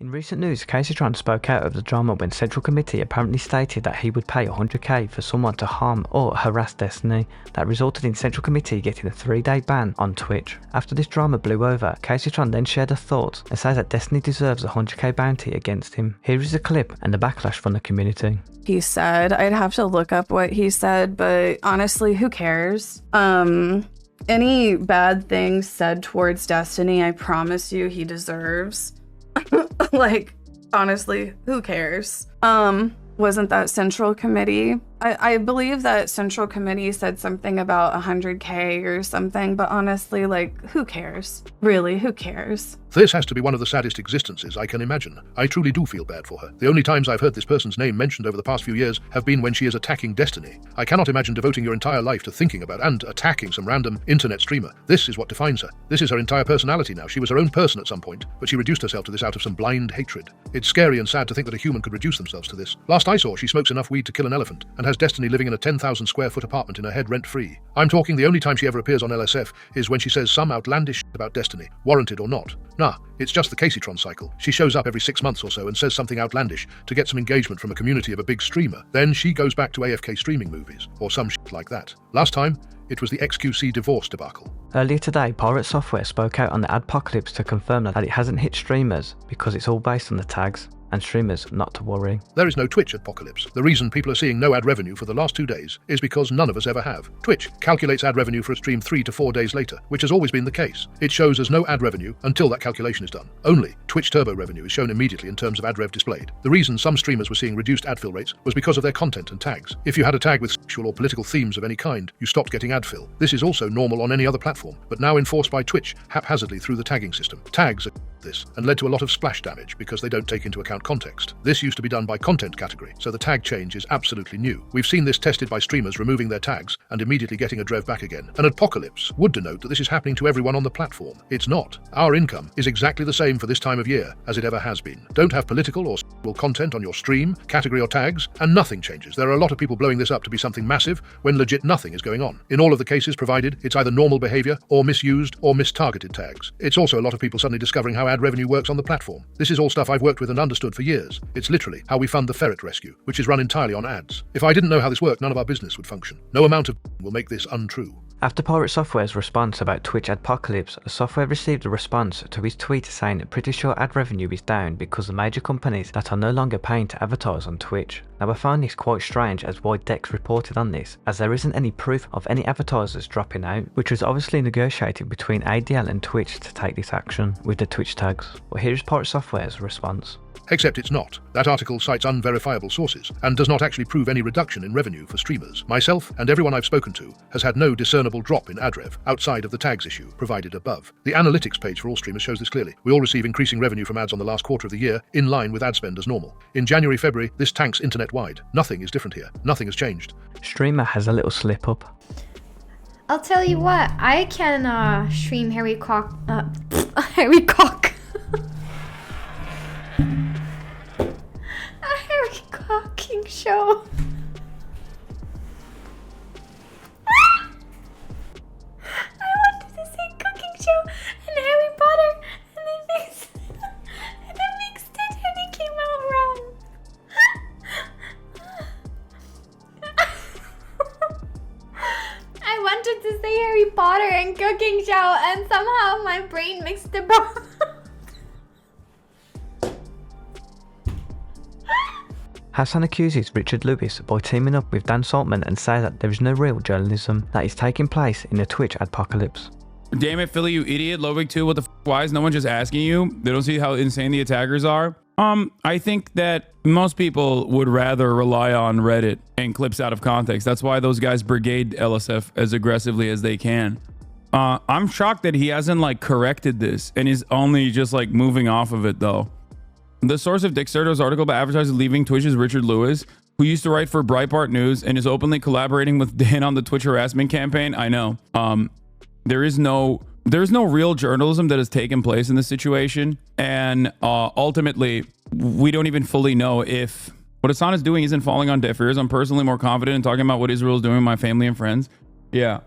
In recent news, Kaceytron spoke out of the drama when Central Committee apparently stated that he would pay 100k for someone to harm or harass Destiny. That resulted in Central Committee getting a 3-day ban on Twitch. After this drama blew over, Kaceytron then shared a thought and says that Destiny deserves a 100k bounty against him. Here is a clip and the backlash from the community. He said, I'd have to look up what he said, but honestly, who cares? Any bad things said towards Destiny, I promise you he deserves. Like, honestly, who cares? Wasn't that Central Committee? I believe that Central Committee said something about 100k or something, but honestly, like, who cares? Really, who cares? This has to be one of the saddest existences I can imagine. I truly do feel bad for her. The only times I've heard this person's name mentioned over the past few years have been when she is attacking Destiny. I cannot imagine devoting your entire life to thinking about and attacking some random internet streamer. This is what defines her. This is her entire personality now. She was her own person at some point, but she reduced herself to this out of some blind hatred. It's scary and sad to think that a human could reduce themselves to this. Last I saw, she smokes enough weed to kill an elephant and has Destiny living in a 10,000 square foot apartment in her head rent-free. I'm talking the only time she ever appears on LSF is when she says some outlandish shit about Destiny, warranted or not. Nah, it's just the Kaceytron cycle. She shows up every 6 months or so and says something outlandish to get some engagement from a community of a big streamer. Then she goes back to AFK streaming movies, or some shit like that. Last time, it was the XQC divorce debacle. Earlier today, Pirate Software spoke out on the Adpocalypse to confirm that it hasn't hit streamers because it's all based on the tags, and streamers not to worry. There is no Twitch Adpocalypse. The reason people are seeing no ad revenue for the last 2 days is because none of us ever have. Twitch calculates ad revenue for a stream 3 to 4 days later, which has always been the case. It shows as no ad revenue until that calculation is done. Only Twitch Turbo revenue is shown immediately in terms of ad rev displayed. The reason some streamers were seeing reduced ad fill rates was because of their content and tags. If you had a tag with sexual or political themes of any kind, you stopped getting ad fill. This is also normal on any other platform, but now enforced by Twitch haphazardly through the tagging system. Tags are this and led to a lot of splash damage because they don't take into account context. This used to be done by content category, so the tag change is absolutely new. We've seen this tested by streamers removing their tags and immediately getting a drev back again. An Adpocalypse would denote that this is happening to everyone on the platform. It's not. Our income is exactly the same for this time of year as it ever has been. Don't have political or sexual content on your stream, category or tags, and nothing changes. There are a lot of people blowing this up to be something massive when legit nothing is going on. In all of the cases provided, it's either normal behavior or misused or mistargeted tags. It's also a lot of people suddenly discovering how ad revenue works on the platform. This is all stuff I've worked with and understood for years. It's literally how we fund the ferret rescue, which is run entirely on ads. If I didn't know how this worked, none of our business would function. No amount of will make this untrue. After Pirate Software's response about Twitch Adpocalypse, Software received a response to his tweet saying that pretty sure ad revenue is down because the major companies that are no longer paying to advertise on Twitch. Now I find this quite strange as why Dex reported on this, as there isn't any proof of any advertisers dropping out, which was obviously negotiated between ADL and Twitch to take this action with the Twitch tags. But here is Pirate Software's response. Except it's not. That article cites unverifiable sources and does not actually prove any reduction in revenue for streamers. Myself and everyone I've spoken to has had no discernible drop in ad rev outside of the tags issue provided above. The analytics page for all streamers shows this clearly. We all receive increasing revenue from ads on the last quarter of the year, in line with ad spend as normal. In January, February, this tanks internet-wide. Nothing is different here. Nothing has changed. Streamer has a little slip up. I'll tell you what, I can stream Harry Cock. Harry Cock. A Harry Cocking show. I wanted to say cooking show and Harry Potter, and then mixed it and it came out wrong. I wanted to say Harry Potter and cooking show, and somehow my brain mixed the both. Hassan accuses Richard Lewis by teaming up with Dan Saltman and says that there is no real journalism that is taking place in the Twitch Adpocalypse. Damn it, Philly, you idiot. Ludwig 2, what the f? Why is no one just asking you? They don't see how insane the attackers are? I think that most people would rather rely on Reddit and clips out of context. That's why those guys brigade LSF as aggressively as they can. I'm shocked that he hasn't like corrected this and is only just like moving off of it though. The source of Dick Serto's article about advertisers leaving Twitch is Richard Lewis, who used to write for Breitbart News and is openly collaborating with Dan on the Twitch harassment campaign. I know. There's no real journalism that has taken place in this situation, and ultimately, we don't even fully know if what Hassan is doing isn't falling on deaf ears. I'm personally more confident in talking about what Israel is doing with my family and friends. Yeah.